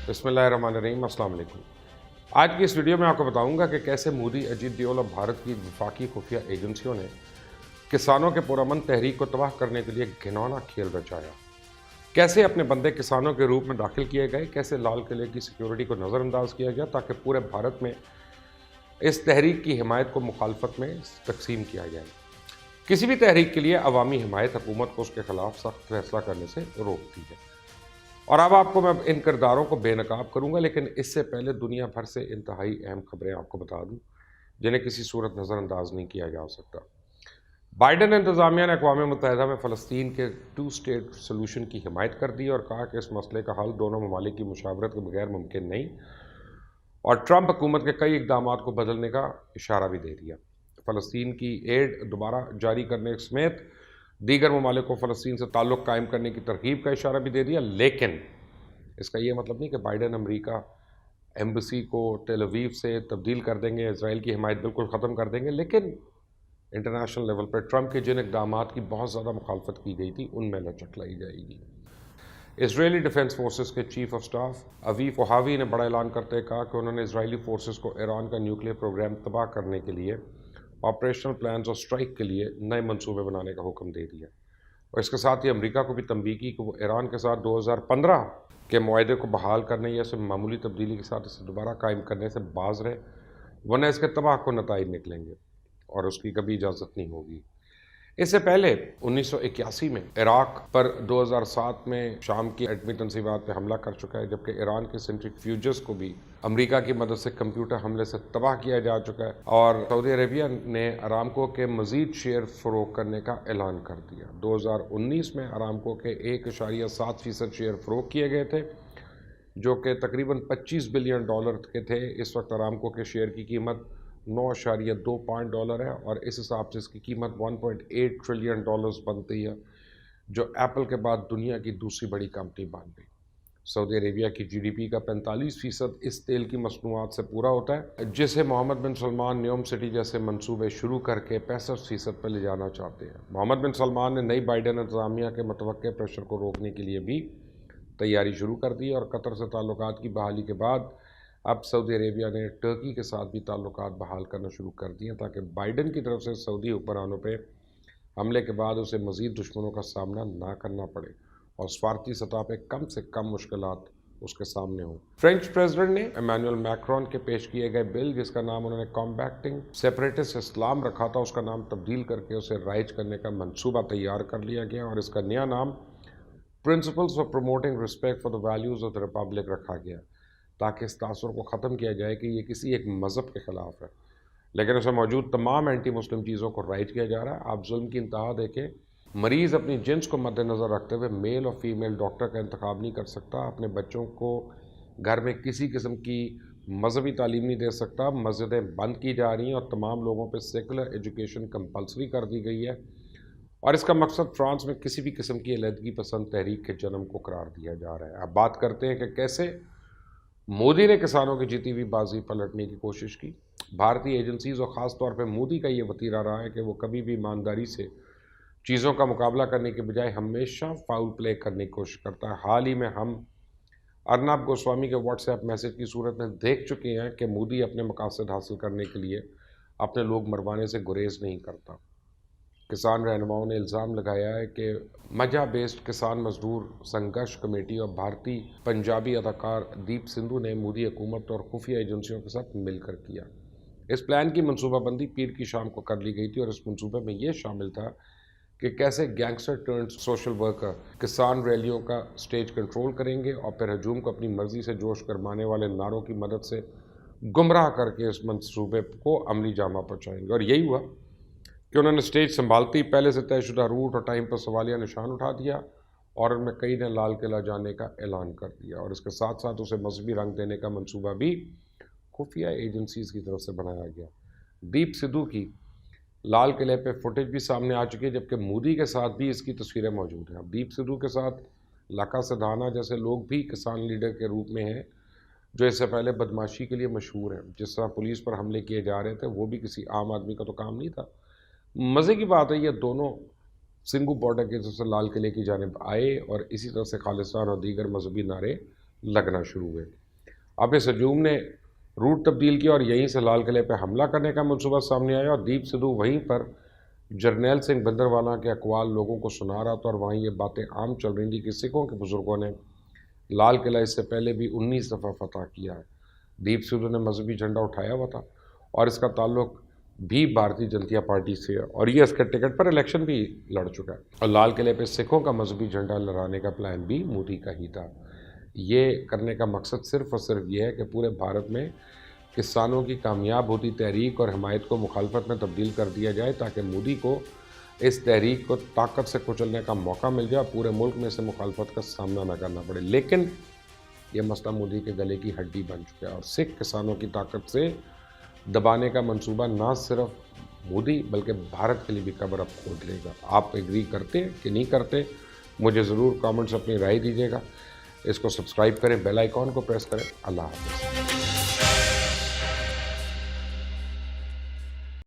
बिस्मिल्लाहिर्रहमानिर्रहीम, अस्सलाम वालेकुम। आज की इस वीडियो में आपको बताऊंगा कि कैसे मोदी, अजीत डोवाल और भारत की वफाकी खुफिया एजेंसियों ने किसानों के पुरअमन तहरीक को तबाह करने के लिए घिनौना खेल रचाया। कैसे अपने बंदे किसानों के रूप में दाखिल किए गए, कैसे लाल किले की सिक्योरिटी को नज़रअंदाज किया गया ताकि पूरे भारत में इस तहरीक की हिमायत को मुखालफत में तकसीम किया जाए। किसी भी तहरीक के लिए अवामी हिमायत हुकूमत को उसके खिलाफ सख्त फैसला करने से रोकती है। और अब आपको मैं इन किरदारों को बेनकाब करूंगा, लेकिन इससे पहले दुनिया भर से इंतहाई अहम खबरें आपको बता दूं जिन्हें किसी सूरत नज़रअंदाज नहीं किया जा सकता। बाइडन इंतज़ामिया ने अक़वाम मुत्तहिदा में फ़लस्तीन के 2 स्टेट सोल्यूशन की हिमायत कर दी और कहा कि इस मसले का हल दोनों ममालिक की मुशावरत के बगैर मुमकिन नहीं, और ट्रंप हुकूमत के कई इक़दामात को बदलने का इशारा भी दे दिया। फ़लस्तीन की एड दोबारा जारी करने समेत दीगर ममालिक को फ़लस्तीन से ताल्लुक़ कायम करने की तरगीब का इशारा भी दे दिया। लेकिन इसका ये मतलब नहीं कि बाइडन अमेरिका एम्बेसी को तेल अवीव से तब्दील कर देंगे, इजराइल की हिमायत बिल्कुल ख़त्म कर देंगे। लेकिन इंटरनेशनल लेवल पर ट्रंप के जिन इक़दामात की बहुत ज़्यादा मुखालफत की गई थी उनमें लचक लाई जाएगी। इसराइली डिफेंस फोर्सेस के चीफ ऑफ स्टाफ अवीफ ओहावी ने बड़ा ऐलान करते कहा कि उन्होंने इसराइली फोर्सेस को ईरान का न्यूक्लियर प्रोग्राम तबाह करने के लिए ऑपरेशनल प्लान्स और स्ट्राइक के लिए नए मंसूबे बनाने का हुक्म दे दिया। और इसके साथ ही अमेरिका को भी तंबीह की कि वो ईरान के साथ 2015 के मुआहदे को बहाल करने या सिर्फ मामूली तब्दीली के साथ इसे दोबारा कायम करने से बाज रहे, वरना इसके तबाह को नताइज निकलेंगे और उसकी कभी इजाज़त नहीं होगी। इससे पहले 1981 में इराक पर 2007 में शाम की एटमी तनसीबात पर हमला कर चुका है, जबकि ईरान के सेंट्रीफ्यूजेस को भी अमेरिका की मदद से कंप्यूटर हमले से तबाह किया जा चुका है। और सऊदी अरेबिया ने अरामको के मज़ीद शेयर फ़रोख्त करने का ऐलान कर दिया। 2019 में अरामको के 1.7% शेयर फ़रोख्त किए गए थे, जो कि तकरीबन $25 बिलियन के थे। इस वक्त अरामको के शेयर की कीमत $9.2 है और इस हिसाब से इसकी कीमत $1.8 ट्रिलियन बनती है, जो एप्पल के बाद दुनिया की दूसरी बड़ी कंपनी बन गई। सऊदी अरेबिया की जीडीपी का 45% इस तेल की मसनूआत से पूरा होता है, जिसे मोहम्मद बिन सलमान न्योम सिटी जैसे मंसूबे शुरू करके 65% पर ले जाना चाहते हैं। मोहम्मद बिन सलमान ने नई बाइडन इंतज़ामिया के मुतवक्के प्रेशर को रोकने के लिए भी तैयारी शुरू कर दी और कतर से ताल्लुकात की बहाली के बाद अब सऊदी अरेबिया ने टर्की के साथ भी ताल्लुकात बहाल करना शुरू कर दिए, ताकि बाइडन की तरफ से सऊदी हुक्मरानों पे हमले के बाद उसे मज़ीद दुश्मनों का सामना ना करना पड़े और स्वार्थी सतह पे कम से कम मुश्किलात उसके सामने हों। फ्रेंच प्रेसिडेंट ने इमैनुअल मैक्रोन के पेश किए गए बिल, जिसका नाम उन्होंने कॉम्बैक्टिंग सेपरेटिस्ट इस्लाम रखा था, उसका नाम तब्दील करके उसे राइज करने का मंसूबा तैयार कर लिया गया और इसका नया नाम principles for promoting respect for the values of the Republic रखा गया, ताकि इस तासुर को ख़त्म किया जाए कि ये किसी एक मज़हब के ख़िलाफ़ है। लेकिन उसमें मौजूद तमाम एंटी मुस्लिम चीज़ों को राइज किया जा रहा है। आप जुल्म की इंतहा देखें, मरीज़ अपनी जिन्स को मद्देनज़र रखते हुए मेल और फीमेल डॉक्टर का इंतखाब नहीं कर सकता, अपने बच्चों को घर में किसी किस्म की मजहबी तालीम नहीं दे सकता, मस्जिदें बंद की जा रही हैं और तमाम लोगों पर सेकुलर एजुकेशन कंपल्सरी कर दी गई है। और इसका मकसद फ्रांस में किसी भी किस्म की अलहदगी पसंद तहरीक के जन्म को करार दिया जा रहा है। अब बात करते हैं कि कैसे मोदी ने किसानों की जीती हुई बाजी पलटने की कोशिश की। भारतीय एजेंसीज और ख़ास तौर पर मोदी का ये वतीरा रहा है कि वो कभी भी ईमानदारी से चीज़ों का मुकाबला करने के बजाय हमेशा फाउल प्ले करने की कोशिश करता है। हाल ही में हम अर्नब गोस्वामी के व्हाट्सएप मैसेज की सूरत में देख चुके हैं कि मोदी अपने मकासद हासिल करने के लिए अपने लोग मरवाने से गुरेज नहीं करता। किसान रहनुमाओं ने इल्ज़ाम लगाया है कि मजा बेस्ड किसान मजदूर संघर्ष कमेटी और भारतीय पंजाबी अदाकार दीप सिंधु ने मोदी हुकूमत और खुफिया एजेंसियों के साथ मिलकर किया। इस प्लान की मनसूबाबंदी पीर की शाम को कर ली गई थी और इस मनसूबे में ये शामिल था कि कैसे गैंगस्टर टर्न सोशल वर्कर किसान रैलियों का स्टेज कंट्रोल करेंगे और फिर हजूम को अपनी मर्जी से जोश गरमाने वाले नारों की मदद से गुमराह करके इस मनसूबे को अमली जामा पहुँचाएंगे। और यही हुआ कि उन्होंने स्टेज संभालती पहले से तयशुदा रूट और टाइम पर सवालिया निशान उठा दिया और उनमें कई ने लाल किला जाने का ऐलान कर दिया और इसके साथ साथ उसे मजहबी रंग देने का मंसूबा भी खुफिया एजेंसीज की तरफ से बनाया गया। दीप सिद्धू की लाल किले पे फुटेज भी सामने आ चुकी है, जबकि मोदी के साथ भी इसकी तस्वीरें मौजूद हैं। अब दीप सिद्धू के साथ लाका सिधाना जैसे लोग भी किसान लीडर के रूप में हैं, जो इससे पहले बदमाशी के लिए मशहूर हैं। जिस तरह पुलिस पर हमले किए जा रहे थे वो भी किसी आम आदमी का तो काम नहीं था। मज़े की बात है, ये दोनों सिंगू बॉर्डर की तरफ से लाल किले की जानिब आए और इसी तरह से खालिस्तान और दीगर मजहबी नारे लगना शुरू हुए। अब इस हजूम ने रूट तब्दील किया और यहीं से लाल किले पर हमला करने का मनसूबा सामने आया और दीप सिद्धू वहीं पर जर्नैल सिंह भिंदरवाला के अकवाल लोगों को सुना रहा था और वहीं ये बातें आम चल रही थी कि सिखों के बुज़ुर्गों ने लाल किला इससे पहले भी 19 दफ़ा फतह किया है। दीप सिद्धू ने मजहबी झंडा उठाया हुआ था और इसका ताल्लुक भी भारतीय जनता पार्टी से है और ये इसके टिकट पर इलेक्शन भी लड़ चुका है और लाल किले पे सिखों का मजहबी झंडा लहराने का प्लान भी मोदी का ही था। ये करने का मकसद सिर्फ और सिर्फ ये है कि पूरे भारत में किसानों की कामयाब होती तहरीक और हमायत को मुखालफत में तब्दील कर दिया जाए ताकि मोदी को इस तहरीक को ताकत से कुचलने का मौका मिल जाए, पूरे मुल्क में से मुखालफत का सामना न करना पड़े। लेकिन ये मसला मोदी के गले की हड्डी बन चुका है और सिख किसानों की ताकत से दबाने का मंसूबा ना सिर्फ मोदी बल्कि भारत के लिए भी कब्र अब खोद लेगा। आप एग्री करते हैं कि नहीं करते, मुझे ज़रूर कमेंट्स अपनी राय दीजिएगा। इसको सब्सक्राइब करें, बेल आइकॉन को प्रेस करें। अल्लाह हाफ़िज़।